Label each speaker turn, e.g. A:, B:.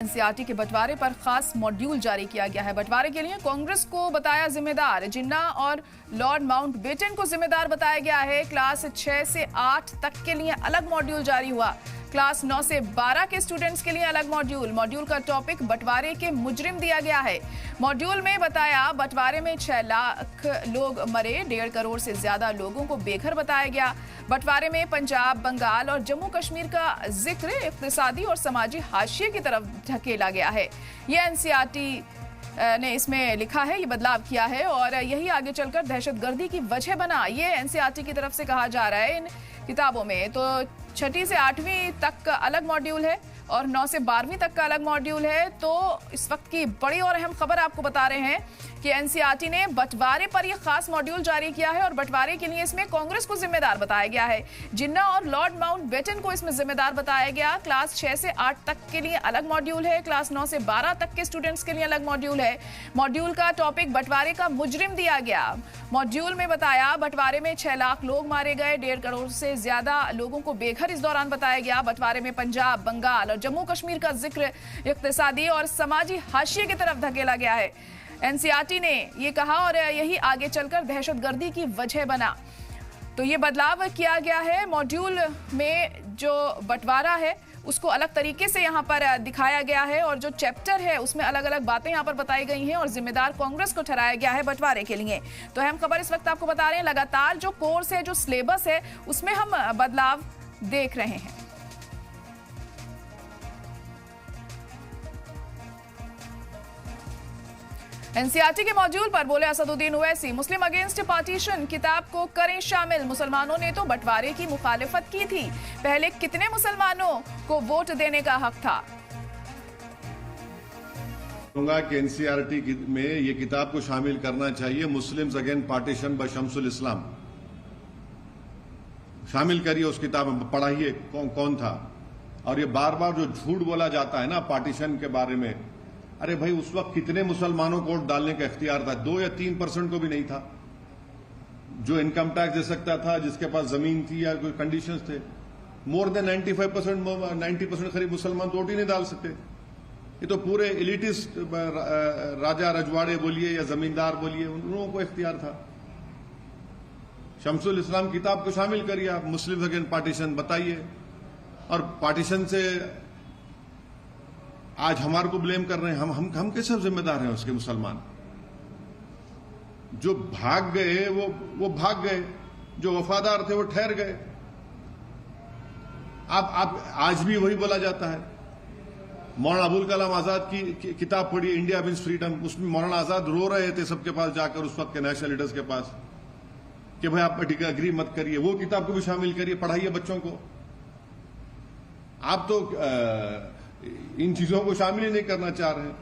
A: NCERT के बंटवारे पर खास मॉड्यूल जारी किया गया है। बंटवारे के लिए कांग्रेस को बताया जिम्मेदार, जिन्ना और लॉर्ड माउंटबेटन को जिम्मेदार बताया गया है। क्लास 6 से 8 तक के लिए अलग मॉड्यूल जारी हुआ। क्लास 9 से 12 के स्टूडेंट्स के लिए अलग मॉड्यूल। मॉड्यूल का टॉपिक बंटवारे के मुजरिम दिया गया है। मॉड्यूल में बताया बंटवारे में 6 लाख लोग मरे, 1.5 करोड़ से ज्यादा लोगों को बेघर बताया गया। बंटवारे में पंजाब, बंगाल और जम्मू कश्मीर का जिक्र इक्तिसादी और समाजी हाशिए की तरफ धकेला गया है। ये एनसीईआरटी ने इसमें लिखा है, ये बदलाव किया है और यही आगे चलकर दहशतगर्दी की वजह बना। ये एनसीईआरटी की तरफ से कहा जा रहा है। इन किताबों में तो 6ठी से 8वीं तक का अलग मॉड्यूल है और 9 से 12वीं तक का अलग मॉड्यूल है। तो इस वक्त की बड़ी और अहम खबर आपको बता रहे हैं कि एनसीईआरटी ने बंटवारे पर यह खास मॉड्यूल जारी किया है और बंटवारे के लिए इसमें कांग्रेस को जिम्मेदार बताया गया है। जिन्ना और लॉर्ड माउंटबेटन को इसमें जिम्मेदार बताया गया। क्लास 6 से 8 तक के लिए अलग मॉड्यूल है। क्लास 9 से 12 तक के स्टूडेंट्स के लिए अलग मॉड्यूल है। मॉड्यूल का टॉपिक बंटवारे का मुजरिम दिया गया। मॉड्यूल में बताया बंटवारे में 6 लाख लोग मारे गए, 1.5 करोड़ से ज्यादा लोगों को बेघर इस दौरान बताया गया। बंटवारे में पंजाब, बंगाल और जम्मू कश्मीर का जिक्र इक्तिसादी और समाजी हाशिए की तरफ धकेला गया है। एनसीईआरटी ने ये कहा और यही आगे चलकर दहशतगर्दी की वजह बना। तो ये बदलाव किया गया है। मॉड्यूल में जो बंटवारा है उसको अलग तरीके से यहाँ पर दिखाया गया है और जो चैप्टर है उसमें अलग अलग बातें यहाँ पर बताई गई हैं और जिम्मेदार कांग्रेस को ठहराया गया है बंटवारे के लिए। तो अहम खबर इस वक्त आपको बता रहे हैं, लगातार जो कोर्स है, जो सिलेबस है, उसमें हम बदलाव देख रहे हैं। एनसीईआरटी के मॉड्यूल पर बोले असदुद्दीन ओवैसी, मुस्लिम अगेंस्ट पार्टीशन किताब को करें शामिल। मुसलमानों ने तो बंटवारे की मुखालिफत की थी, पहले कितने मुसलमानों को वोट देने का हक था।
B: कहूंगा कि एनसीईआरटी में ये किताब को शामिल करना चाहिए। Muslims against partition by Shamsul Islam शामिल करिए, उस किताब में पढ़ाइए कौन था। और ये बार बार जो झूठ बोला जाता है ना पार्टीशन के बारे में, अरे भाई उस वक्त कितने मुसलमानों को वोट डालने का इख्तियार था? 2 या 3% को भी नहीं था जो इनकम टैक्स दे सकता था, जिसके पास जमीन थी या कोई कंडीशंस थे। मोर देन 90% करीब मुसलमान वोट ही नहीं डाल सकते। ये तो पूरे एलिटिस्ट राजा रजवाड़े बोलिए या जमींदार बोलिए, उन लोगों को इख्तियार था। शम्सुल इस्लाम किताब को शामिल करिए आप, मुस्लिम अगेंस्ट पार्टीशन बताइए। और पार्टीशन से आज हमारे को ब्लेम कर रहे हैं, हम कैसे जिम्मेदार हैं उसके? मुसलमान जो भाग गए वो भाग गए, जो वफादार थे वो ठहर गए। अब आज भी वही बोला जाता है। मौलाना अबुल कलाम आजाद की किताब पढ़ी, इंडिया मीन्स फ्रीडम। उसमें मौलाना आजाद रो रहे थे सबके पास जाकर, उस वक्त के नेशनल लीडर्स के पास, कि भाई आप ठीक है अग्री मत करिए। वो किताब को भी शामिल करिए, पढ़ाइए बच्चों को। आप तो इन चीजों को शामिल ही नहीं करना चाह रहे हैं।